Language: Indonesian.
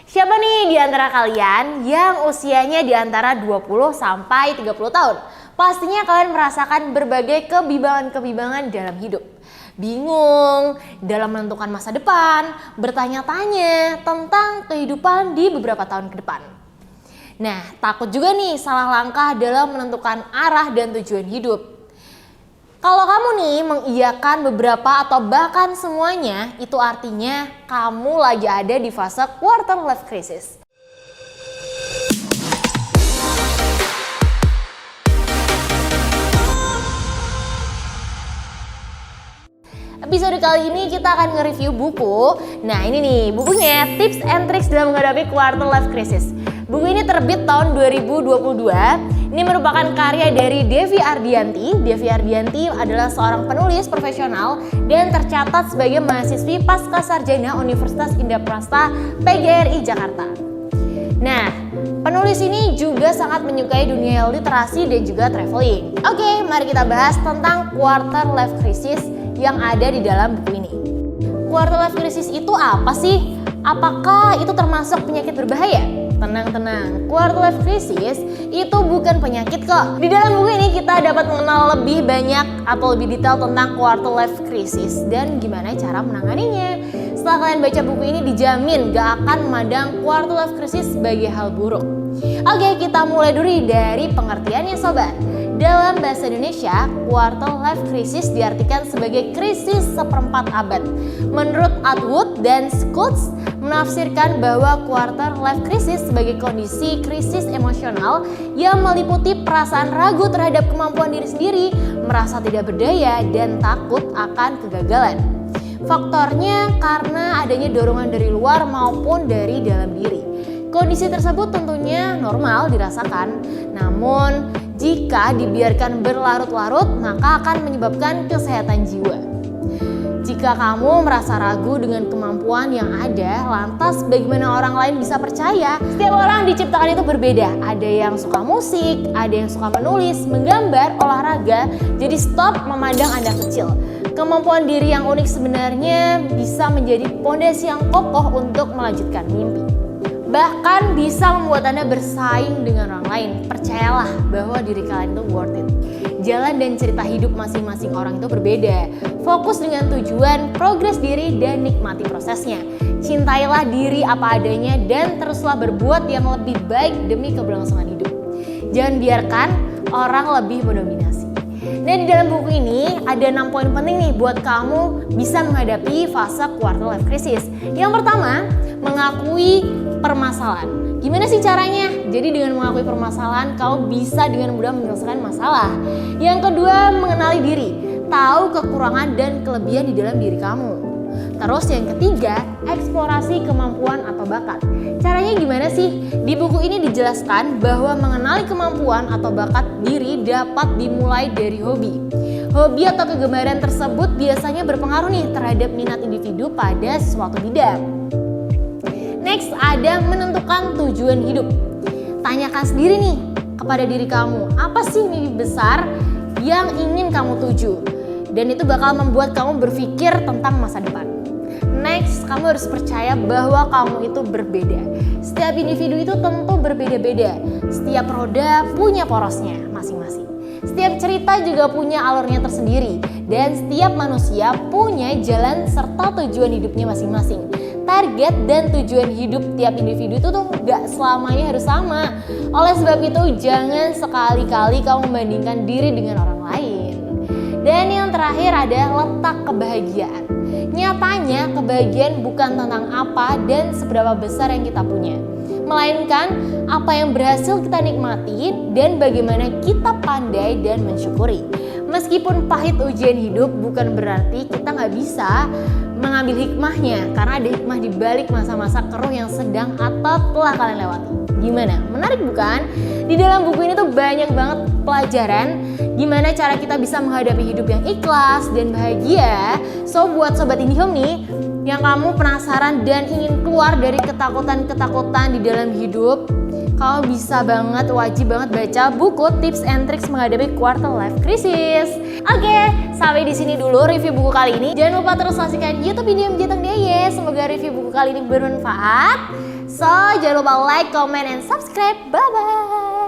Siapa nih di antara kalian yang usianya di antara 20 sampai 30 tahun? Pastinya kalian merasakan berbagai kebimbangan-kebimbangan dalam hidup. Bingung dalam menentukan masa depan, bertanya-tanya tentang kehidupan di beberapa tahun ke depan. Nah, takut juga nih salah langkah dalam menentukan arah dan tujuan hidup. Kalau kamu nih mengiyakan beberapa atau bahkan semuanya, itu artinya kamu lagi ada di fase quarter life crisis. Episode kali ini kita akan nge-review buku. Nah ini nih bukunya, Tips and Tricks dalam menghadapi Quarter Life Crisis. Buku ini terbit tahun 2022. Ini merupakan karya dari Devi Ardianti. Devi Ardianti adalah seorang penulis profesional dan tercatat sebagai mahasiswi Pascasarjana Universitas Indraprasta PGRI Jakarta. Nah, penulis ini juga sangat menyukai dunia literasi dan juga traveling. Oke, mari kita bahas tentang Quarter Life Crisis yang ada di dalam buku ini. Quarter life crisis itu apa sih? Apakah itu termasuk penyakit berbahaya? Tenang-tenang, quarter life crisis itu bukan penyakit kok. Di dalam buku ini kita dapat mengenal lebih banyak atau lebih detail tentang quarter life crisis dan gimana cara menanganinya. Setelah kalian baca buku ini dijamin gak akan memandang quarter life crisis sebagai hal buruk. Oke, kita mulai dulu dari pengertiannya sobat. Dalam bahasa Indonesia, quarter life crisis diartikan sebagai krisis seperempat abad. Menurut Atwood dan Schultz menafsirkan bahwa quarter life crisis sebagai kondisi krisis emosional yang meliputi perasaan ragu terhadap kemampuan diri sendiri, merasa tidak berdaya, dan takut akan kegagalan. Faktornya karena adanya dorongan dari luar maupun dari dalam diri. Kondisi tersebut tentunya normal dirasakan, namun jika dibiarkan berlarut-larut maka akan menyebabkan kesehatan jiwa. Jika kamu merasa ragu dengan kemampuan yang ada, lantas bagaimana orang lain bisa percaya? Setiap orang diciptakan itu berbeda. Ada yang suka musik, ada yang suka menulis, menggambar, olahraga. Jadi stop memandang Anda kecil. Kemampuan diri yang unik sebenarnya bisa menjadi pondasi yang kokoh untuk melanjutkan mimpi. Bahkan bisa membuat Anda bersaing dengan orang lain. Percayalah bahwa diri kalian itu worth it. Jalan dan cerita hidup masing-masing orang itu berbeda. Fokus dengan tujuan, progres diri, dan nikmati prosesnya. Cintailah diri apa adanya dan teruslah berbuat yang lebih baik demi keberlangsungan hidup. Jangan biarkan orang lebih mendominasi. Dan di dalam buku ini ada 6 poin penting nih buat kamu bisa menghadapi fase quarter life crisis. Yang pertama, mengakui permasalahan. Gimana sih caranya? Jadi dengan mengakui permasalahan, kamu bisa dengan mudah menyelesaikan masalah. Yang kedua, mengenali diri. Tahu kekurangan dan kelebihan di dalam diri kamu. Terus yang ketiga, eksplorasi kemampuan atau bakat. Caranya gimana sih? Di buku ini dijelaskan bahwa mengenali kemampuan atau bakat diri dapat dimulai dari hobi. Hobi atau kegemaran tersebut biasanya berpengaruh nih terhadap minat individu pada suatu bidang. Next, ada menentukan tujuan hidup. Tanyakan sendiri nih kepada diri kamu, apa sih mimpi besar yang ingin kamu tuju? Dan itu bakal membuat kamu berpikir tentang masa depan. Next, kamu harus percaya bahwa kamu itu berbeda. Setiap individu itu tentu berbeda-beda. Setiap roda punya porosnya masing-masing. Setiap cerita juga punya alurnya tersendiri. Dan setiap manusia punya jalan serta tujuan hidupnya masing-masing. Target dan tujuan hidup tiap individu itu tuh gak selamanya harus sama. Oleh sebab itu jangan sekali-kali kamu membandingkan diri dengan orang lain. Dan yang terakhir ada letak kebahagiaan. Nyatanya kebahagiaan bukan tentang apa dan seberapa besar yang kita punya, melainkan apa yang berhasil kita nikmati dan bagaimana kita pandai dan mensyukuri. Meskipun pahit ujian hidup bukan berarti kita gak bisa mengambil hikmahnya, karena ada hikmah di balik masa-masa keruh yang sedang atau telah kalian lewati. Gimana? Menarik bukan? Di dalam buku ini tuh banyak banget pelajaran gimana cara kita bisa menghadapi hidup yang ikhlas dan bahagia. So buat Sobat Indihome nih yang kamu penasaran dan ingin keluar dari ketakutan-ketakutan di dalam hidup, kamu bisa banget, wajib banget baca buku Tips and Tricks menghadapi Quarter Life Crisis. Oke, sampai di sini dulu review buku kali ini. Jangan lupa terus saksikan YouTube Indihome Jateng DIY. Semoga review buku kali ini bermanfaat. So, jangan lupa like, comment, and subscribe. Bye-bye.